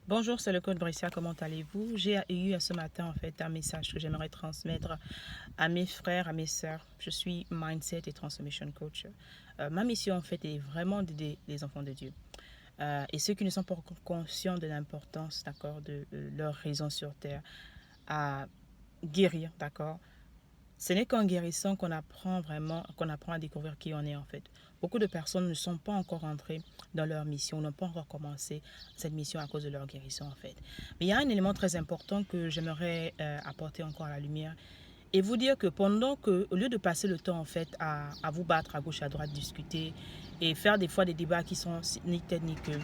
Bonjour, c'est le Code Brescia, comment allez-vous? J'ai eu ce matin en fait un message que j'aimerais transmettre à mes frères, à mes sœurs. Je suis Mindset et Transformation Coach. Ma mission en fait est vraiment d'aider les enfants de Dieu. Et ceux qui ne sont pas conscients de l'importance, d'accord, de leur raison sur Terre, à guérir, d'accord, ce n'est qu'en guérissant qu'on apprend vraiment, qu'on apprend à découvrir qui on est en fait. Beaucoup de personnes ne sont pas encore entrées dans leur mission, n'ont pas encore commencé cette mission à cause de leur guérison en fait. Mais il y a un élément très important que j'aimerais apporter encore à la lumière et vous dire que pendant que, au lieu de passer le temps en fait à vous battre à gauche, à droite, discuter et faire des fois des débats qui sont ni tête ni queue,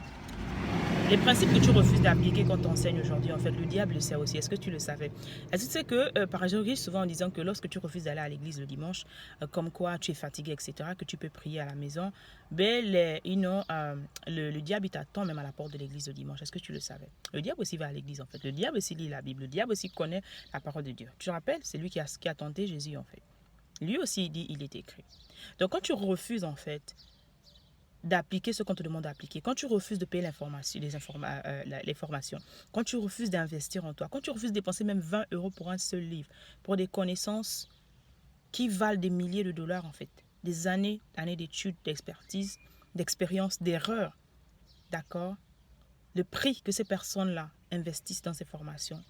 les principes que tu refuses d'appliquer quand tu enseignes aujourd'hui, en fait, le diable le sait aussi. Est-ce que tu le savais? Est-ce que tu sais que, par exemple, je souvent en disant que lorsque tu refuses d'aller à l'église le dimanche, comme quoi tu es fatigué, etc., que tu peux prier à la maison, ben, le diable t'attend même à la porte de l'église le dimanche. Est-ce que tu le savais? Le diable aussi va à l'église, en fait. Le diable aussi lit la Bible. Le diable aussi connaît la parole de Dieu. Tu te rappelles? C'est lui qui a tenté Jésus, en fait. Lui aussi, il dit, il est écrit. Donc, quand tu refuses, en fait, d'appliquer ce qu'on te demande d'appliquer, quand tu refuses de payer les formations, quand tu refuses d'investir en toi, quand tu refuses de dépenser même 20 euros pour un seul livre, pour des connaissances qui valent des milliers de dollars en fait, des années d'études, d'expertise, d'expérience, d'erreurs, d'accord? Le prix que ces personnes-là investissent dans ces formations,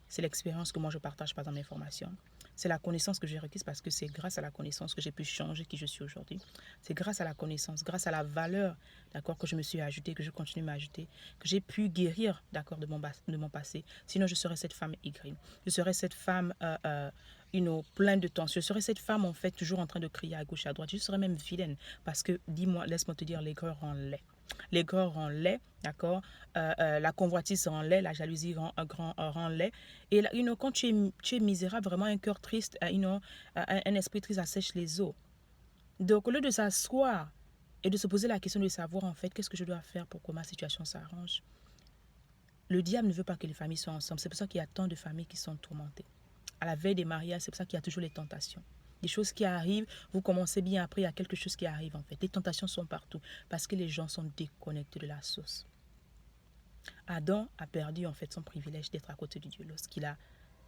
c'est l'expérience que moi je partage pas dans mes formations. C'est la connaissance que j'ai requise parce que c'est grâce à la connaissance que j'ai pu changer qui je suis aujourd'hui. C'est grâce à la connaissance, grâce à la valeur, d'accord, que je me suis ajoutée, que je continue à m'ajouter, que j'ai pu guérir, d'accord, de mon passé. Sinon, je serais cette femme aigrie. Je serais cette femme pleine de tension. Je serais cette femme, en fait, toujours en train de crier à gauche, à droite. Je serais même vilaine parce que, dis-moi, laisse-moi te dire, l'aigreur rend laid. L'aigreur rend laid, d'accord, la convoitise rend laid, la jalousie rend laid. Et là, quand tu es misérable, vraiment un cœur triste, un esprit triste assèche les eaux. Donc, au lieu de s'asseoir et de se poser la question de savoir, en fait, qu'est-ce que je dois faire pour que ma situation s'arrange, le diable ne veut pas que les familles soient ensemble. C'est pour ça qu'il y a tant de familles qui sont tourmentées. À la veille des mariages, c'est pour ça qu'il y a toujours les tentations. Des choses qui arrivent, vous commencez bien, après il y a quelque chose qui arrive en fait. Les tentations sont partout parce que les gens sont déconnectés de la source. Adam a perdu en fait son privilège d'être à côté de Dieu lorsqu'il a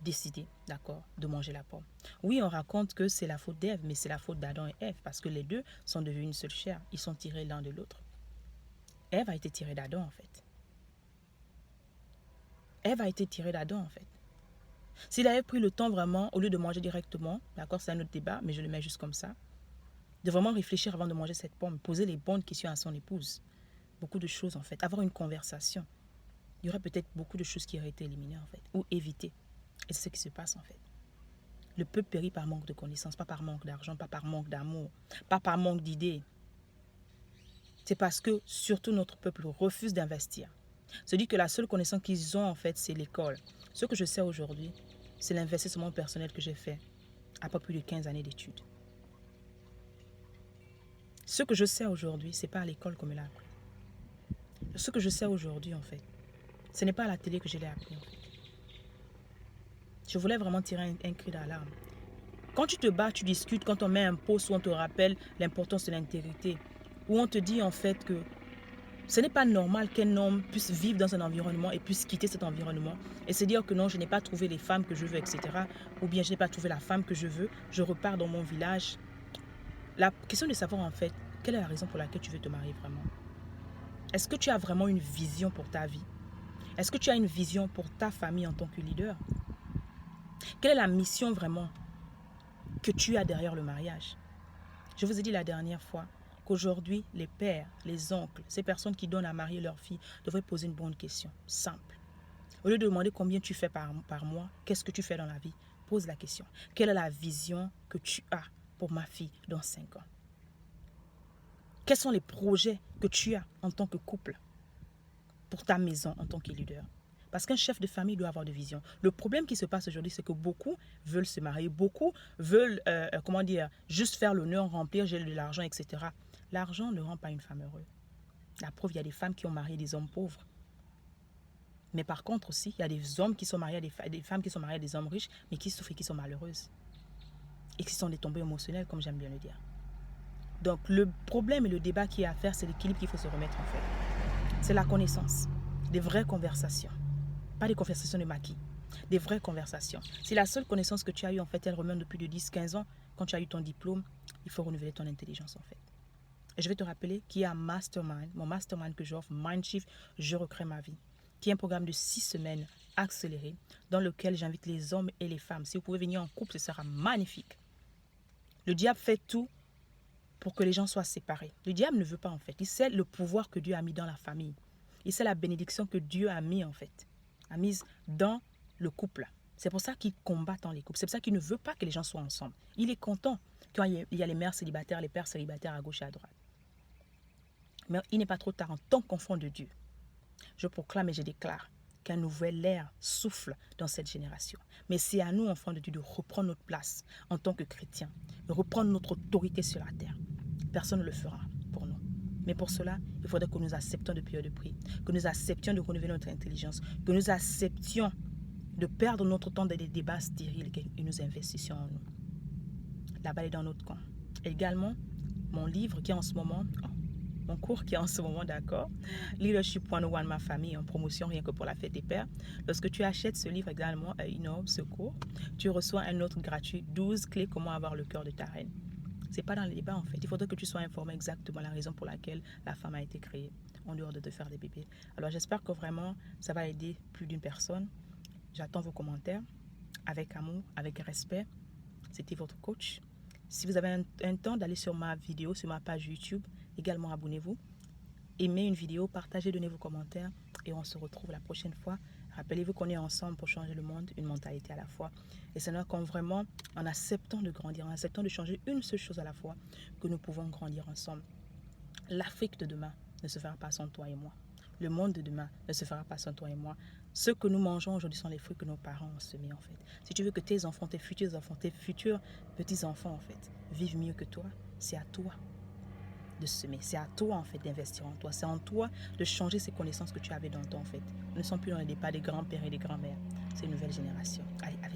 décidé, d'accord, de manger la pomme. Oui, on raconte que c'est la faute d'Ève, mais c'est la faute d'Adam et Ève parce que les deux sont devenus une seule chair. Ils sont tirés l'un de l'autre. Ève a été tirée d'Adam en fait. Ève a été tirée d'Adam en fait. S'il avait pris le temps vraiment, au lieu de manger directement, d'accord, c'est un autre débat, mais je le mets juste comme ça, de vraiment réfléchir avant de manger cette pomme, poser les bonnes questions à son épouse. Beaucoup de choses en fait, avoir une conversation. Il y aurait peut-être beaucoup de choses qui auraient été éliminées en fait, ou évitées. Et c'est ce qui se passe en fait. Le peuple périt par manque de connaissances, pas par manque d'argent, pas par manque d'amour, pas par manque d'idées. C'est parce que surtout notre peuple refuse d'investir. Se dit que la seule connaissance qu'ils ont en fait, c'est l'école. Ce que je sais aujourd'hui, c'est l'investissement personnel que j'ai fait après plus de 15 années d'études. Ce que je sais aujourd'hui, c'est pas à l'école qu'on me l'a appris. Ce que je sais aujourd'hui, en fait, ce n'est pas à la télé que je l'ai appris. En fait. Je voulais vraiment tirer un cri d'alarme. Quand tu te bats, tu discutes, quand on met un post où on te rappelle l'importance de l'intégrité, où on te dit en fait que ce n'est pas normal qu'un homme puisse vivre dans un environnement et puisse quitter cet environnement et se dire que non, je n'ai pas trouvé les femmes que je veux, etc. Ou bien je n'ai pas trouvé la femme que je veux, je repars dans mon village. La question de savoir en fait, quelle est la raison pour laquelle tu veux te marier vraiment? Est-ce que tu as vraiment une vision pour ta vie? Est-ce que tu as une vision pour ta famille en tant que leader? Quelle est la mission vraiment que tu as derrière le mariage? Je vous ai dit la dernière fois qu'aujourd'hui, les pères, les oncles, ces personnes qui donnent à marier leur fille devraient poser une bonne question, simple. Au lieu de demander combien tu fais par mois, qu'est-ce que tu fais dans la vie, pose la question. Quelle est la vision que tu as pour ma fille dans 5 ans? Quels sont les projets que tu as en tant que couple pour ta maison en tant que leader? Parce qu'un chef de famille doit avoir de vision. Le problème qui se passe aujourd'hui, c'est que beaucoup veulent se marier, beaucoup veulent, juste faire l'honneur, remplir, j'ai de l'argent, etc. L'argent ne rend pas une femme heureuse. La preuve, il y a des femmes qui ont marié des hommes pauvres. Mais par contre aussi, il y a des hommes qui sont mariés à des femmes qui sont mariées à des hommes riches, mais qui souffrent et qui sont malheureuses. Et qui sont des tombées émotionnelles, comme j'aime bien le dire. Donc le problème et le débat qu'il y a à faire, c'est l'équilibre qu'il faut se remettre en fait. C'est la connaissance. Des vraies conversations. Pas des conversations de maquis. Des vraies conversations. Si la seule connaissance que tu as eue, en fait, elle remonte depuis de 10-15 ans, quand tu as eu ton diplôme, il faut renouveler ton intelligence, en fait. Et je vais te rappeler qu'il y a un mastermind, mon mastermind que j'offre, Mindshift, je recrée ma vie, qui est un programme de 6 semaines accéléré, dans lequel j'invite les hommes et les femmes. Si vous pouvez venir en couple, ce sera magnifique. Le diable fait tout pour que les gens soient séparés. Le diable ne veut pas, en fait. Il sait le pouvoir que Dieu a mis dans la famille. Il sait la bénédiction que Dieu a mis, en fait, a mise dans le couple. C'est pour ça qu'il combat dans les couples. C'est pour ça qu'il ne veut pas que les gens soient ensemble. Il est content quand il y a les mères célibataires, les pères célibataires à gauche et à droite. Mais il n'est pas trop tard en tant qu'enfant de Dieu. Je proclame et je déclare qu'un nouvel air souffle dans cette génération. Mais c'est à nous, enfants de Dieu, de reprendre notre place en tant que chrétiens, de reprendre notre autorité sur la terre. Personne ne le fera pour nous. Mais pour cela, il faudrait que nous acceptions de payer de prix, que nous acceptions de renouveler notre intelligence, que nous acceptions de perdre notre temps dans des débats stériles et nous investissions en nous. La balle est dans notre camp. Également, mon livre qui est en ce moment, mon cours qui est en ce moment, d'accord, Leadership 101 ma famille, en promotion rien que pour la fête des pères. Lorsque tu achètes ce livre également, ce cours, tu reçois un autre gratuit, 12 clés comment avoir le cœur de ta reine. C'est pas dans les débats en fait. Il faudrait que tu sois informé exactement la raison pour laquelle la femme a été créée, en dehors de te faire des bébés. Alors j'espère que vraiment ça va aider plus d'une personne. J'attends vos commentaires avec amour, avec respect. C'était votre coach. Si vous avez un temps d'aller sur ma vidéo, sur ma page YouTube, également abonnez-vous. Aimez une vidéo, partagez, donnez vos commentaires et on se retrouve la prochaine fois. Rappelez-vous qu'on est ensemble pour changer le monde, une mentalité à la fois. Et c'est là qu'on vraiment, en acceptant de grandir, en acceptant de changer une seule chose à la fois, que nous pouvons grandir ensemble. L'Afrique de demain ne se fera pas sans toi et moi. Le monde de demain ne se fera pas sans toi et moi. Ce que nous mangeons aujourd'hui sont les fruits que nos parents ont semés en fait. Si tu veux que tes enfants, tes futurs petits-enfants en fait, vivent mieux que toi, c'est à toi de semer. C'est à toi en fait d'investir en toi. C'est en toi de changer ces connaissances que tu avais dans le temps en fait. Nous ne sommes plus dans les débats des grands-pères et des grands-mères. C'est une nouvelle génération. Allez,